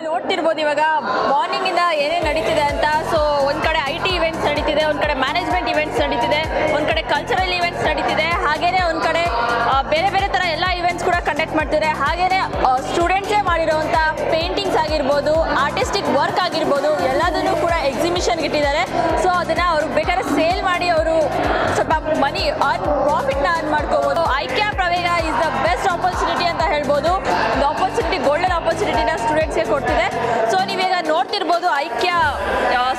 ನೋಡ್ತಿರ್ಬೋದು ಇವಾಗ ಮಾರ್ನಿಂಗ್ ಇಂದ ಏನೇನು ನಡೀತಿದೆ ಅಂತ. ಸೊ ಒಂದ್ ಕಡೆ IT ಇವೆಂಟ್ಸ್ ನಡೀತಿದೆ, ಒಂದ್ ಕಡೆ ಮ್ಯಾನೇಜ್ಮೆಂಟ್ ಇವೆಂಟ್ಸ್ ನಡೀತಿದೆ, ಒಂದ್ ಕಡೆ ಕಲ್ಚರಲ್ ಇವೆಂಟ್ಸ್ ನಡೀತಿದೆ, ಹಾಗೇನೆ ಒಂದ್ ಕಡೆ ಬೇರೆ ಬೇರೆ ತರ ಎಲ್ಲ ಇವೆಂಟ್ಸ್ ಕೂಡ ಕಂಡಕ್ಟ್ ಮಾಡ್ತಿದ್ದಾರೆ. ಹಾಗೇನೆ ಸ್ಟೂಡೆಂಟ್ಸೇ ಮಾಡಿರೋಂಥ ಪೇಂಟಿಂಗ್ಸ್ ಆಗಿರ್ಬೋದು, ಆರ್ಟಿಸ್ಟಿಕ್ ವರ್ಕ್ ಆಗಿರ್ಬೋದು, ಎಲ್ಲದನ್ನು ಕೂಡ ಎಕ್ಸಿಬಿಷನ್ಗೆ ಇಟ್ಟಿದ್ದಾರೆ. ಸೊ ಅದನ್ನ ಅವ್ರು ಬೇಕಾದ್ರೆ ಸೇಲ್ ಮಾಡಿ ಅವರು ಸ್ವಲ್ಪ ಮನಿ ಪ್ರಾಫಿಟ್ನ ಅರ್ನ್ ಮಾಡ್ಕೋಬಹುದು. ಐಕ್ಯ ಪ್ರವೇಗ ಇಸ್ ದ ಬೆಸ್ಟ್ ಆಪರ್ಚುನಿಟಿ ಅಂತ ಹೇಳ್ಬೋದು. ಒಂದು ಆಪರ್ಚುನಿಟಿ, ಗೋಲ್ಡನ್ ಆಪರ್ಚುನಿಟಿನ ಸ್ಟೂಡೆಂಟ್ಸ್ಗೆ ಕೊಡ್ತಿದೆ. ಸೊ ನೀವೀಗ ನೋಡ್ತಿರ್ಬೋದು ಐಕ್ಯ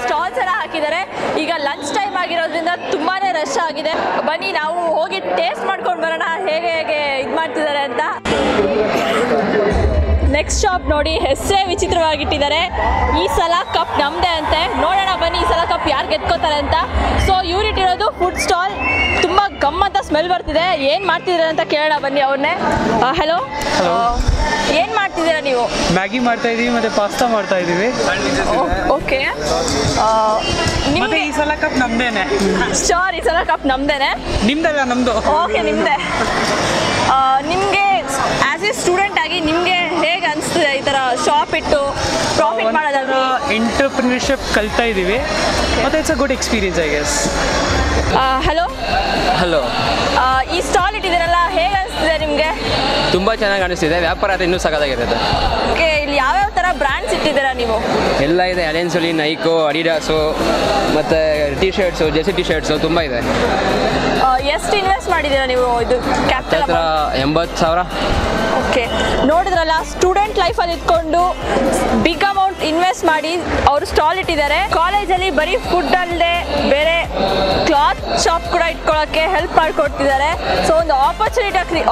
ಸ್ಟಾಲ್ಸ್ ಎಲ್ಲ ಹಾಕಿದ್ದಾರೆ. ಈಗ ಲಂಚ್ ಟೈಮ್ ಆಗಿರೋದ್ರಿಂದ ತುಂಬಾನೇ ರಶ್ ಆಗಿದೆ. ಬನ್ನಿ ನಾವು ಹೋಗಿ ಟೇಸ್ಟ್ ಮಾಡ್ಕೊಂಡು ಬರೋಣ ಹೇಗೆ ಹೇಗೆ ಇದು ಮಾಡ್ತಿದ್ದಾರೆ ಅಂತ. ನೆಕ್ಸ್ಟ್ ಶಾಪ್ ನೋಡಿ, ಹೆಸರೇ ವಿಚಿತ್ರವಾಗಿಟ್ಟಿದ್ದಾರೆ. ಈ ಸಲ ಕಪ್ ನಮ್ಮದೇ ಅಂತೆ. ನೋಡೋಣ ಬನ್ನಿ ಈ ಸಲ ಕಪ್ ಯಾರು ಗೆದ್ಕೋತಾರೆ ಅಂತ. ಸೊ ಇವ್ರಿಟ್ಟಿರೋದು ಫುಡ್ ಸ್ಟಾಲ್. ತುಂಬ ಗಮ್ಮತ್ತ ಸ್ಮೆಲ್ ಬರ್ತಿದೆ. ಏನು ಮಾಡ್ತಿದ್ದಾರೆ ಅಂತ ಕೇಳೋಣ ಬನ್ನಿ ಅವ್ರನ್ನೇ. ಹಲೋ, ಏನು ಮಾಡ್ತಿದ್ದೀರಾ ನೀವು? ಮ್ಯಾಗಿ ಮಾಡ್ತಾ ಇದೀವಿ ಮತ್ತೆ ಪಾಸ್ತಾ ಮಾಡ್ತಾ ಇದೀವಿ. ಓಕೆ, ಮತ್ತೆ ಈ ಸಲ ಕಪ್ ನಮ್ದೇನೆ. ಶೋರ್, ಈ ಸಲ ಕಪ್ ನಮ್ದೇನೆ? ನಿಮ್ದಲ್ಲ, ನಮ್ದು. ಓಕೆ, ನಿಮ್ದೆ. ನಿಮಗೆ ಆಸ್ ಎ ಸ್ಟೂಡೆಂಟ್ ಆಗಿ ನಿಮಗೆ ಹೇಗೆ ಅನಿಸ್ತದೆ ಈ ಥರ ಶಾಪ್ ಇಟ್ಟು ಪ್ರಾಫಿಟ್ ಮಾಡೋದಾದ್ರೆ? ಎಂಟರ್ಪ್ರಿನರ್ಶಿಪ್ ಕಲ್ತಾ ಇದೀವಿ ಮತ್ತೆ it's a good experience I guess. Hello hello, ಈ ಸ್ಟಾಲ್ ಇಟ್ಟಿದ್ದೀರಲ್ಲ, ಹೇಗೆ ಅನಿಸ್ತಿದೆ ನಿಮಗೆ? ತುಂಬ ಚೆನ್ನಾಗಿ ಅನಿಸ್ತಿದೆ. ವ್ಯಾಪಾರ ಆದರೆ ಇನ್ನೂ ಸಖತ್ತಾಗಿರುತ್ತೆ. ಓಕೆ, ಇಲ್ಲಿ ಯಾವ್ಯಾವ ಥರ ಬ್ರ್ಯಾಂಡ್ಸ್ ಇಟ್ಟಿದ್ದೀರಾ ನೀವು? ಎಲ್ಲ ಇದೆ. ಅಲೆನ್ಸೊಲಿ, ನೈಕೋ, ಅಡಿಡಾಸು, ಮತ್ತು T shirts, Jersey T shirts ತುಂಬ ಇದೆ. ಎಷ್ಟು ಇನ್ವೆಸ್ಟ್ ಮಾಡಿದ್ದೀರಾ ನೀವು ಇದು ಕ್ಯಾಪಿಟಲ್? 80,000. ಓಕೆ, ನೋಡಿದ್ರಲ್ಲ, ಸ್ಟೂಡೆಂಟ್ ಲೈಫಲ್ಲಿ ಇಟ್ಕೊಂಡು ಬಿಗ್ ಅಮೌಂಟ್ ಇನ್ವೆಸ್ಟ್ ಮಾಡಿ ಅವರು ಸ್ಟಾಲ್ ಇಟ್ಟಿದ್ದಾರೆ. ಕಾಲೇಜಲ್ಲಿ ಬರೀ ಫುಡ್ ಅಲ್ಲದೆ ಬೇರೆ ಕ್ಲಾತ್ ಶಾಪ್ ಕೂಡ ಇಟ್ಕೊಳ್ಳೋಕ್ಕೆ ಹೆಲ್ಪ್ ಮಾಡಿಕೊಡ್ತಿದ್ದಾರೆ. ಸೊ ಒಂದು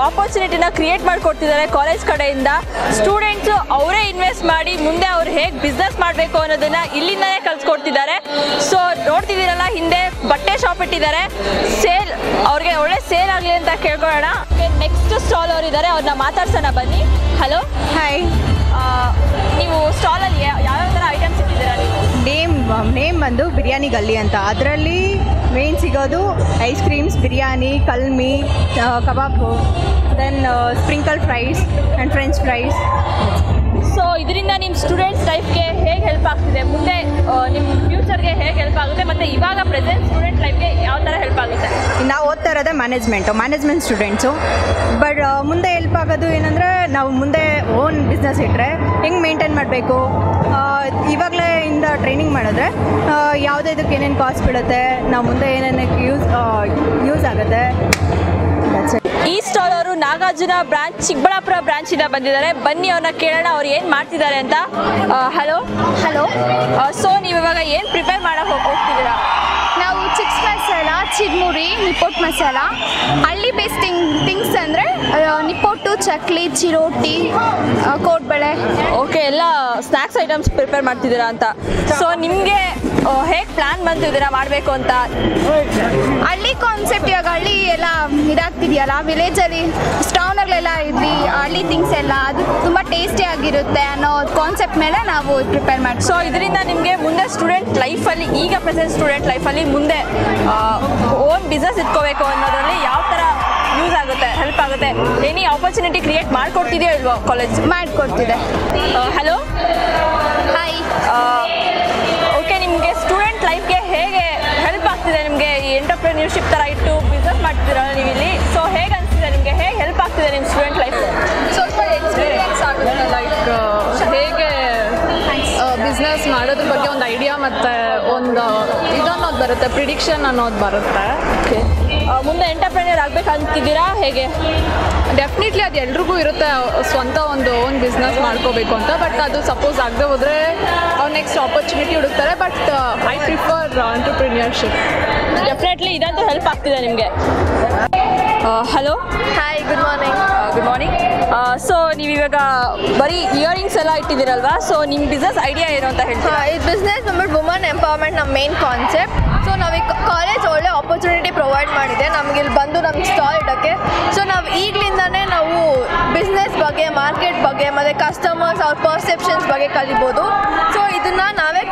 ಆಪರ್ಚುನಿಟಿನ ಕ್ರಿಯೇಟ್ ಮಾಡಿಕೊಡ್ತಿದ್ದಾರೆ ಕಾಲೇಜ್ ಕಡೆಯಿಂದ. ಸ್ಟೂಡೆಂಟ್ಸು ಅವರೇ ಇನ್ವೆಸ್ಟ್ ಮಾಡಿ ಮುಂದೆ ಅವ್ರು ಹೇಗೆ ಬಿಸ್ನೆಸ್ ಮಾಡಬೇಕು ಅನ್ನೋದನ್ನ ಇಲ್ಲಿಂದಲೇ ಕಲಿಸ್ಕೊಡ್ತಿದ್ದಾರೆ. ಸೊ ನೋಡ್ತಿದ್ದೀರಲ್ಲ, ಹಿಂದೆ ಬಟ್ಟೆ ಶಾಪ್ ಇಟ್ಟಿದ್ದಾರೆ. ಸೇಲ್, ಅವ್ರಿಗೆ ಒಳ್ಳೆ ಸೇಲ್ ಆಗಲಿ ಅಂತ ಕೇಳ್ಕೊಳ್ಳೋಣ. ನೆಕ್ಸ್ಟ್ ಸ್ಟಾಲ್ ಅವ್ರು ಇದ್ದಾರೆ, ಅವ್ರನ್ನ ಮಾತಾಡ್ಸೋಣ ಬನ್ನಿ. Hello, hi. ನೀವು ಸ್ಟಾಲಲ್ಲಿ ಯಾವ್ಯಾವ ಥರ ಐಟಮ್ಸ್ ಇಟ್ಟಿದ್ದೀರಾ ನೀವು? ನೇಮ್ ಬಂದು ಬಿರಿಯಾನಿ ಗಲ್ಲಿ ಅಂತ. ಅದರಲ್ಲಿ ಮೇನ್ ಸಿಗೋದು ice creams, biryani, kalmi, kebab, then sprinkle fries and French fries. So ಇದರಿಂದ ನಿಮ್ಮ ಸ್ಟೂಡೆಂಟ್ಸ್ ಲೈಫ್ಗೆ ಹೇಗೆ ಹೆಲ್ಪ್ ಆಗ್ತಿದೆ, ಮುಂದೆ ನಿಮ್ಮ ಫ್ಯೂಚರ್ಗೆ ಹೇಗೆ ಹೆಲ್ಪ್ ಆಗುತ್ತೆ, ಮತ್ತು ಇವಾಗ ಪ್ರೆಸೆಂಟ್ ಸ್ಟೂಡೆಂಟ್ ಲೈಫ್ಗೆ ಯಾವ ಥರ ಹೆಲ್ಪ್ ಆಗುತ್ತೆ? ನಾವು ಓದ್ತಾ ಇರೋದೇ ಮ್ಯಾನೇಜ್ಮೆಂಟ್ ಸ್ಟೂಡೆಂಟ್ಸು. ಬಟ್ ಮುಂದೆ ಹೆಲ್ಪ್ ಆಗೋದು ಏನಂದರೆ, ನಾವು ಮುಂದೆ ಓನ್ ಬಿಸ್ನೆಸ್ ಇಟ್ಟರೆ ಹೆಂಗೆ ಮೇಂಟೈನ್ ಮಾಡಬೇಕು, ಇವಾಗಲೇ ಇಂದ ಟ್ರೈನಿಂಗ್ ಮಾಡಿದ್ರೆ ಯಾವುದಕ್ಕೆ ಏನೇನು ಕಾಸ್ಟ್ ಬೀಳುತ್ತೆ, ನಾವು ಮುಂದೆ ಏನೇನಕ್ಕೆ ಯೂಸ್ ಆಗುತ್ತೆ. ಈ ಸ್ಟಾಲ್ ಅವರು ನಾಗಾರ್ಜುನ ಬ್ರಾಂಚ್, ಚಿಕ್ಕಬಳ್ಳಾಪುರ ಬ್ರಾಂಚಿಂದ ಬಂದಿದ್ದಾರೆ. ಬನ್ನಿ ಅವ್ರನ್ನ ಕೇಳೋಣ ಅವ್ರು ಏನು ಮಾಡ್ತಿದ್ದಾರೆ ಅಂತ. ಹಲೋ. ಸೊ ನೀವು ಇವಾಗ ಏನು ಪ್ರಿಪೇರ್ ಮಾಡಕ್ಕೆ ಹೋಗ್ತಿದ್ದೀರಾ? ನಾವು ಚಿಕ್ಸ್ ಮಸಾಲ, ಚಿರ್ಮುರಿ, ನಿಪ್ಪೊಟ್ಟು ಮಸಾಲ, ಹಳ್ಳಿ ಬೇಸ್ ಥಿಂಗ್ಸ್ ಅಂದರೆ ನಿಪ್ಪೊಟ್ಟು, ಚಕ್ಲಿ, ಚಿರೋಟಿ, ಕೋಡ್ಬಳೆ. ಓಕೆ, ಎಲ್ಲ ಸ್ನ್ಯಾಕ್ಸ್ ಐಟಮ್ಸ್ ಪ್ರಿಪೇರ್ ಮಾಡ್ತಿದ್ದೀರಾ ಅಂತ. ಸೊ ನಿಮಗೆ ಹೇಗೆ ಪ್ಲ್ಯಾನ್ ಬಂತಿದ್ದೀರಾ ಮಾಡಬೇಕು ಅಂತ? ಹಳ್ಳಿ ಕಾನ್ಸೆಪ್ಟ್, ಇವಾಗ ಹಳ್ಳಿ ಎಲ್ಲ ಇದಾಗ್ತಿದೆಯಲ್ಲ, ವಿಲೇಜಲ್ಲಿ ಟೌನಲ್ಲೆಲ್ಲ ಇಲ್ಲಿ ಹಳ್ಳಿ ಥಿಂಗ್ಸ್ ಎಲ್ಲ ಅದು ತುಂಬ ಟೇಸ್ಟಿ ಆಗಿರುತ್ತೆ ಅನ್ನೋ ಕಾನ್ಸೆಪ್ಟ್ ಮೇಲೆ ನಾವು ಪ್ರಿಪೇರ್ ಮಾಡ್ತೀವಿ. ಸೊ ಇದರಿಂದ ನಿಮಗೆ ಮುಂದೆ ಸ್ಟೂಡೆಂಟ್ ಲೈಫಲ್ಲಿ, ಈಗ ಪ್ರೆಸೆಂಟ್ ಸ್ಟೂಡೆಂಟ್ ಲೈಫಲ್ಲಿ ಮುಂದೆ ಓನ್ ಬಿಸ್ನೆಸ್ ಇಟ್ಕೋಬೇಕು ಅನ್ನೋದ್ರಲ್ಲಿ ಯಾವ ಥರ ಯೂಸ್ ಆಗುತ್ತೆ, ಹೆಲ್ಪ್ ಆಗುತ್ತೆ? ಎನಿ ಆಪರ್ಚುನಿಟಿ ಕ್ರಿಯೇಟ್ ಮಾಡಿಕೊಡ್ತಿದೆಯೋ ಇಲ್ವೋ ಕಾಲೇಜ್? ಮಾಡಿಕೊಡ್ತಿದೆ. Hello, hi. ಓಕೆ, ನಿಮಗೆ ಸ್ಟೂಡೆಂಟ್ ಲೈಫ್ಗೆ ಹೇಗೆ ಹೆಲ್ಪ್ ಆಗ್ತಿದೆ? ನಿಮಗೆ ಈ ಎಂಟರ್ಪ್ರಿನರ್ಶಿಪ್ ಥರ ಇಟ್ಟು ಬಿಸ್ನೆಸ್ ಮಾಡ್ತಿದ್ದೀರಲ್ಲ ನೀವು ಇಲ್ಲಿ, ಸೊ ಹೇಗೆ ಅನಿಸ್ತಿದೆ ನಿಮಗೆ? ಹೇಗೆ ಹೆಲ್ಪ್ ಆಗ್ತಿದೆ ನಿಮ್ಮ ಸ್ಟೂಡೆಂಟ್ ಲೈಫ್? ಸ್ವಲ್ಪ ಎಕ್ಸ್ಪೀರಿಯನ್ಸ್ ಆಗುತ್ತೆ, ಲೈಕ್ ಹೇಗೆ ಬಿಸ್ನೆಸ್ ಮಾಡೋದ್ರ ಬಗ್ಗೆ ಒಂದು ಐಡಿಯಾ ಮತ್ತು ಒಂದು ಇದನ್ನೋದು ಬರುತ್ತೆ, ಪ್ರಿಡಿಕ್ಷನ್ ಅನ್ನೋದು ಬರುತ್ತೆ. ಓಕೆ, ಮುಂದೆ ಎಂಟರ್ಪ್ರಿನರ್ ಆಗಬೇಕಂತಿದ್ದೀರಾ ಹೇಗೆ? ಡೆಫಿನೆಟ್ಲಿ ಅದು ಎಲ್ರಿಗೂ ಇರುತ್ತೆ, ಸ್ವಂತ ಒಂದು ಓನ್ ಬಿಸ್ನೆಸ್ ಮಾಡ್ಕೋಬೇಕು ಅಂತ. ಬಟ್ ಅದು ಸಪೋಸ್ ಆಗದೆ ಹೋದರೆ ಅವ್ರು ನೆಕ್ಸ್ಟ್ ಆಪರ್ಚುನಿಟಿ ಹುಡುಕ್ತಾರೆ. But I prefer entrepreneurship. Definitely ಇದಂತೂ ಹೆಲ್ಪ್ ಆಗ್ತಿದೆ ನಿಮಗೆ. Hello. Hi, good morning. Good morning. So ನೀವು ಇವಾಗ ಬರೀ ಇಯರಿಂಗ್ಸ್ ಎಲ್ಲ ಇಟ್ಟಿದ್ದೀರಲ್ವಾ? ಸೊ ನಿಮ್ಮ ಬಿಸ್ನೆಸ್ ಐಡಿಯಾ ಏನು ಅಂತ ಹೇಳ್ತೀರಾ? ಈ ಬಿಸ್ನೆಸ್ ಬಂದ್ಬಿಟ್ಟು ವುಮನ್ ಎಂಪವರ್ಮೆಂಟ್ ನಮ್ಮ ಮೇನ್ ಕಾನ್ಸೆಪ್ಟ್. ಸೊ ನಾವೀಗ ಕಾಲೇಜ್ ಒಳ್ಳೆ ಆಪರ್ಚುನಿಟಿ ಪ್ರೊವೈಡ್ ಮಾಡಿದೆ ನಮಗೆ ಇಲ್ಲಿ ಬಂದು ನಮ್ಗೆ ಸ್ಟಾಲ್ ಇಡೋಕ್ಕೆ. ಮಾಡೋಕ್ಕೆ. ಸೊ ನಾವು ಈಗಲಿಂದನೇ ನಾವು ಬಿಸ್ನೆಸ್ ಬಗ್ಗೆ, ಮಾರ್ಕೆಟ್ ಬಗ್ಗೆ ಮತ್ತು ಕಸ್ಟಮರ್ಸ್ ಅವ್ರ ಪರ್ಸೆಪ್ಷನ್ಸ್ ಬಗ್ಗೆ ಕಲಿಬೋದು. ಸೊ ಇದನ್ನು ನಾವೇ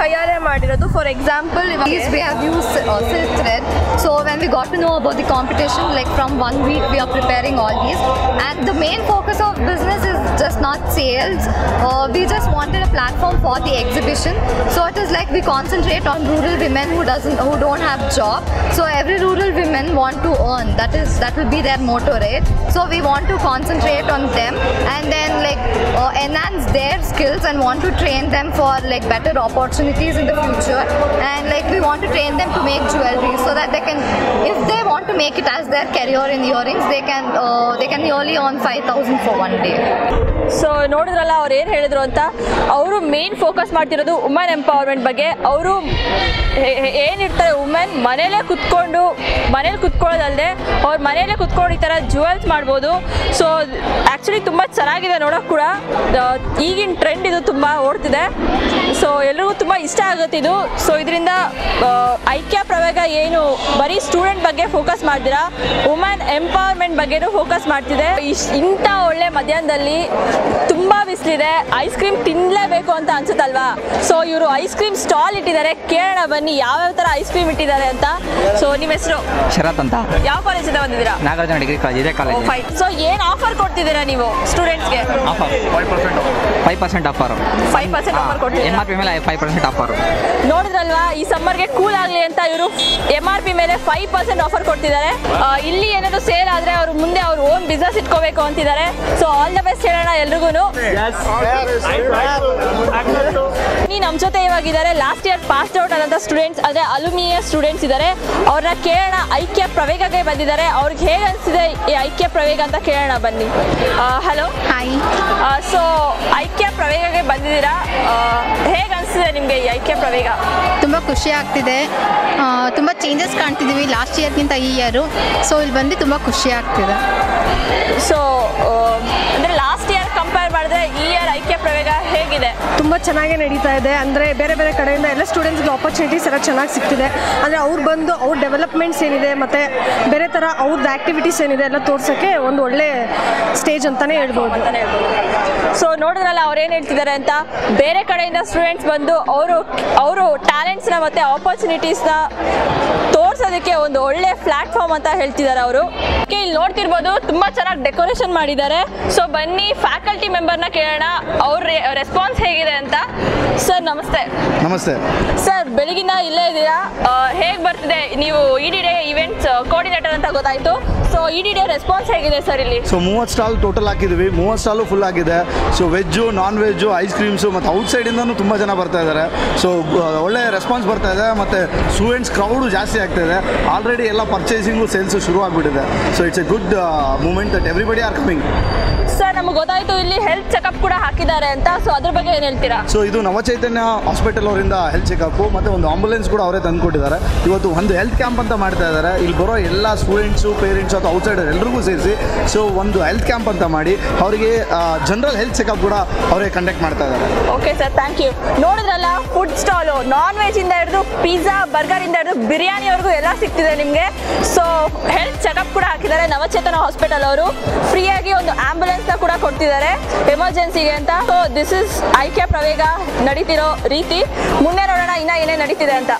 ಕೈಯಾರೆ ಮಾಡಿರೋದು. For example, we have used silk thread. So when we got to know about the competition, like from 1 week we are preparing all these, and the main focus of business is just not sales. We just wanted a platform for the exhibition. So it is like we concentrate on rural women who don't have job. So every rural women want to earn. That will be their motto, right? So we want to concentrate on them and then like enhance their skills and want to train them for like better opportunities in the future. And like we want to train them to make jewelry so that they can, if they want to make it as their career in earrings, they can nearly earn 5,000 for one day. So ನೋಡಿದ್ರಲ್ಲ ಅವ್ರು ಏನು ಹೇಳಿದ್ರು ಅಂತ. ಅವರು main focus ಮಾಡ್ತಿರೋದು women empowerment ಬಗ್ಗೆ. ಅವರು ಏನಿರ್ತಾರೆ ವುಮೆನ್ ಮನೇಲೇ ಕುತ್ಕೊಳ್ಳೋದಲ್ಲದೆ ಅವ್ರ ಮನೇಲೇ ಕುತ್ಕೊಂಡು ಈ ಥರ ಜುವೆಲ್ಸ್ ಮಾಡ್ಬೋದು. ಸೊ ಆ್ಯಕ್ಚುಲಿ ತುಂಬ ಚೆನ್ನಾಗಿದೆ ನೋಡೋಕೆ ಕೂಡ. ಈಗಿನ ಟ್ರೆಂಡ್ ಇದು ತುಂಬ ಓಡ್ತಿದೆ. ಸೊ ಎಲ್ರಿಗೂ ತುಂಬ ಇಷ್ಟ ಆಗುತ್ತೆ ಇದು. ಸೊ ಇದರಿಂದ ಐಕ್ಯ ಪ್ರವೇಗ ಏನು ಬರೀ ಸ್ಟೂಡೆಂಟ್ ಬಗ್ಗೆ ಫೋಕಸ್ ಮಾಡ್ತೀರಾ, ವುಮೆನ್ ಎಂಪವರ್ಮೆಂಟ್ ಬಗ್ಗೆನೂ ಫೋಕಸ್ ಮಾಡ್ತಿದೆ. ಇಂಥ ಒಳ್ಳೆ ಮಧ್ಯಾಹ್ನದಲ್ಲಿ ತುಂಬ ಬಿಸಿಲಿದೆ, ಐಸ್ ಕ್ರೀಮ್ ತಿನ್ನಲೇಬೇಕು ಅಂತ ಅನ್ಸುತ್ತಲ್ವಾ? ಸೊ ಇವರು ಐಸ್ ಕ್ರೀಮ್ ಸ್ಟಾಲ್ ಇಟ್ಟಿದ್ದಾರೆ. ಕೇಳೋಣ ಬನ್ನಿ ಯಾವ್ಯಾವ ಥರ ಐಸ್ ಕ್ರೀಮ್ ಇಟ್ಟಿದ್ದಾರೆ ಅಂತ. ಸೊ ನಿಮ್ಮ ಹೆಸರು? ಶರತ್ ಅಂತ. ಯಾವ ಕಾಲೇಜಿಂದ ಬಂದಿದ್ದೀರಾ? ನಾಗಾರ್ಜುನ ಡಿಗ್ರಿ ಕಾಲೇಜ್, ಇದೇ ಕಾಲೇಜ್. ಸೊ ಏನು ಆಫರ್ ಕೊಡ್ತಿದ್ದೀರಾ ನೀವು ಸ್ಟೂಡೆಂಟ್ಸ್ಗೆ? Offer 5% offer. 5% ಆಫರ್ ಕೊಡ್ತಿದ್ದೀರಾ? MRP ಮೇಲೆ 5% ಆಫರ್. ನೋಡಿದ್ರಲ್ವಾ, ಈ ಸಮ್ಮರ್ಗೆ ಕೂಲ್ ಆಗಲಿ ಅಂತ ಇವರು MRP ಮೇಲೆ 5% ಆಫರ್ ಕೊಡ್ತಿದ್ದಾರೆ. ಇಲ್ಲಿ ಏನಾದರೂ ಸೇಲ್ ಆದರೆ ಅವರು ಮುಂದೆ ಅವ್ರ ಓನ್ ಬಿಸ್ನೆಸ್ ಇಟ್ಕೋಬೇಕು ಅಂತಿದ್ದಾರೆ. ಸೊ ಆಲ್ ದ ಬೆಸ್ಟ್ ಹೇಳೋಣ ಎಲ್ರಿಗೂ. ನಮ್ಮ ಜೊತೆ ಇವಾಗಿದ್ದಾರೆ ಲಾಸ್ಟ್ ಇಯರ್ ಪಾಸ್ ಔಟ್ ಆದಂಥ ಸ್ಟೂಡೆಂಟ್ಸ್, ಅಂದರೆ ಅಲ್ಯೂಮಿನಿಯಂ ಸ್ಟೂಡೆಂಟ್ಸ್ ಇದ್ದಾರೆ. ಅವ್ರನ್ನ ಕೇಳೋಣ, ಐಕ್ಯ ಪ್ರವೇಗಕ್ಕೆ ಬಂದಿದ್ದಾರೆ. ಅವ್ರಿಗೆ ಹೇಗೆ ಅನಿಸಿದೆ ಈ ಐಕ್ಯ ಪ್ರವೇಗ ಅಂತ ಕೇಳೋಣ ಬನ್ನಿ. Hello, hi. ಸೊ ಐಕ್ಯ ಪ್ರವೇಗಕ್ಕೆ ಬಂದಿದ್ದೀರಾ, ಹೇಗೆ ಅನಿಸ್ತಿದೆ ನಿಮಗೆ ಈ ಐಕ್ಯ ಪ್ರವೇಗ? ತುಂಬ ಖುಷಿ ಆಗ್ತಿದೆ. ತುಂಬ ಚೇಂಜಸ್ ಕಾಣ್ತಿದ್ದೀವಿ ಲಾಸ್ಟ್ ಇಯರ್ಗಿಂತ ಈ ಇಯರು. ಸೊ ಇಲ್ಲಿ ಬಂದು ತುಂಬ ಖುಷಿ ಆಗ್ತಿದೆ. ಸೊ ಅಂದರೆ ಲಾಸ್ಟ್ ಇಯರ್ ಕಂಪೇರ್ ಮಾಡಿದ್ರೆ ಈ ಇಯರ್ ಐಕ್ಯ ಪ್ರವೇಗ ಹೇಗಿದೆ? ತುಂಬ ಚೆನ್ನಾಗೇ ನಡೀತಾ ಇದೆ. ಅಂದರೆ ಬೇರೆ ಬೇರೆ ಕಡೆಯಿಂದ ಎಲ್ಲ ಸ್ಟೂಡೆಂಟ್ಸ್ಗೆ ಆಪರ್ಚುನಿಟೀಸ್ ಎಲ್ಲ ಚೆನ್ನಾಗಿ ಸಿಗ್ತಿದೆ. ಅಂದರೆ ಅವ್ರು ಬಂದು ಅವ್ರ ಡೆವಲಪ್ಮೆಂಟ್ಸ್ ಏನಿದೆ ಮತ್ತು ಬೇರೆ ಥರ ಅವ್ರದ್ದು ಆ್ಯಕ್ಟಿವಿಟೀಸ್ ಏನಿದೆ ಎಲ್ಲ ತೋರ್ಸೋಕ್ಕೆ ಒಂದು ಒಳ್ಳೆ ಸ್ಟೇಜ್ ಅಂತಲೇ ಹೇಳ್ಬೋದು. ಸೊ ನೋಡಿದ್ರಲ್ಲ ಅವ್ರು ಏನು ಹೇಳ್ತಿದ್ದಾರೆ ಅಂತ. ಬೇರೆ ಕಡೆಯಿಂದ ಸ್ಟೂಡೆಂಟ್ಸ್ ಬಂದು ಅವರು ಟ್ಯಾಲೆಂಟ್ಸ್ನ ಮತ್ತು ಆಪರ್ಚುನಿಟೀಸ್ನ ತೋರ್ಸೋದಕ್ಕೆ ಒಂದು ಒಳ್ಳೆ ಪ್ಲಾಟ್ಫಾರ್ಮ್ ಅಂತ ಹೇಳ್ತಿದ್ದಾರೆ ಅವರು. ಇಲ್ಲಿ ನೋಡ್ತಿರ್ಬೋದು ತುಂಬ ಚೆನ್ನಾಗಿ ಡೆಕೋರೇಷನ್ ಮಾಡಿದ್ದಾರೆ. ಸೊ ಬನ್ನಿ ಫ್ಯಾಕಲ್ಟಿ ಮೆಂಬರ್ನ ಕೇಳೋಣ ಅವ್ರ ರೆಸ್ಪಾನ್ಸ್ ಹೇಗಿದೆ ಅಂತ. ಸರ್ ನಮಸ್ತೆ. ನಮಸ್ತೆ ಸರ್, ಬೆಳಗಿನ ಇಲ್ಲೇ ಇದ್ದೀರಾ, ಹೇಗೆ ಬರ್ತಿದೆ? ನೀವು EDDA ಇವೆಂಟ್ಸ್ ಕೋಆರ್ಡಿನೇಟರ್ ಅಂತ ಗೊತ್ತಾಯಿತು. ಸೊ EDDA ರೆಸ್ಪಾನ್ಸ್ ಹೇಗಿದೆ ಸರ್ ಇಲ್ಲಿ? ಸೊ 30 ಸ್ಟಾಲ್ ಟೋಟಲ್ ಹಾಕಿದ್ದೀವಿ. 30 ಸ್ಟಾಲು ಫುಲ್ ಆಗಿದೆ. So veg, non veg, ice creams ಮತ್ತು ಔಟ್ಸೈಡಿಂದನೂ ತುಂಬ ಜನ ಬರ್ತಾ ಇದ್ದಾರೆ. ಸೊ ಒಳ್ಳೆ ರೆಸ್ಪಾನ್ಸ್ ಬರ್ತಾ ಇದೆ ಮತ್ತು ಸ್ಟೂಡೆಂಟ್ಸ್ ಕ್ರೌಡು ಜಾಸ್ತಿ ಆಗ್ತಾ ಇದೆ. ಆಲ್ರೆಡಿ ಎಲ್ಲ ಪರ್ಚೇಸಿಂಗು ಸೇಲ್ಸು ಶುರು ಆಗಿಬಿಟ್ಟಿದೆ. So it's a good moment that everybody are coming. Sir, ನಮಗೆ ಗೊತ್ತಾಯಿತು ಇಲ್ಲಿ ಹೆಲ್ತ್ ಚೆಕಪ್ ಕೂಡ ಹಾಕಿದ್ದಾರೆ ಅಂತ. ಸೊ ಅದ್ರ ಬಗ್ಗೆ ಏನು ಹೇಳ್ತೀರಾ? ಸೊ ಇದು ನವಚೈತನ್ಯ ಹಾಸ್ಪಿಟಲ್ ಅವರಿಂದ ಹೆಲ್ತ್ ಚೆಕಪ್ಪು ಮತ್ತು ಒಂದು ಆಂಬುಲೆನ್ಸ್ ಕೂಡ ಅವರೇ ತಂದು ಕೊಟ್ಟಿದ್ದಾರೆ. ಇವತ್ತು ಒಂದು ಹೆಲ್ತ್ ಕ್ಯಾಂಪ್ ಅಂತ ಮಾಡ್ತಾ ಇದ್ದಾರೆ. ಇಲ್ಲಿ ಬರೋ ಎಲ್ಲ ಸ್ಟೂಡೆಂಟ್ಸು, ಪೇರೆಂಟ್ಸು ಅಥವಾ ಔಟ್ಸೈಡರ್ ಎಲ್ರಿಗೂ ಸೇರಿಸಿ ಸೊ ಒಂದು ಹೆಲ್ತ್ ಕ್ಯಾಂಪ್ ಅಂತ ಮಾಡಿ ಅವರಿಗೆ ಜನರಲ್ ಹೆಲ್ತ್ ಚೆಕಪ್ ಕೂಡ ಅವರೇ ಕಂಡಕ್ಟ್ ಮಾಡ್ತಾ ಇದ್ದಾರೆ. Okay sir, thank you. ನೋಡಿದ್ರಲ್ಲ, ಫುಡ್ ಸ್ಟಾಲು ನಾನ್ ವೆಜ್ ಇಂದ ಹಿಡಿದು ಪಿಜ್ಜಾ, ಬರ್ಗರ್ ಇಂದ ಹಿಡಿದು ಬಿರಿಯಾನಿವರೆಗೂ ಎಲ್ಲ ಸಿಗ್ತಿದೆ ನಿಮಗೆ. ಸೊ ಹೆಲ್ತ್ ಚೆಕಪ್ ಕೂಡ ಹಾಕಿದ್ದಾರೆ ನವಚೇತನ ಹಾಸ್ಪಿಟಲ್ ಅವರು. ಫ್ರೀಯಾಗಿ ಒಂದು ಆಂಬುಲೆನ್ಸ್ನ ಕೂಡ ಕೊಡ್ತಿದ್ದಾರೆ ಎಮರ್ಜೆನ್ಸಿಗೆ ಅಂತ. ಸೊ ದಿಸ್ ಇಸ್ ಐಕ್ಯ ಪ್ರವೇಗ ನಡೀತಿರೋ ರೀತಿ. ಮುಂದೆ ನೋಡೋಣ ಇನ್ನ ಏನೇ ನಡೀತಿದೆ ಅಂತ.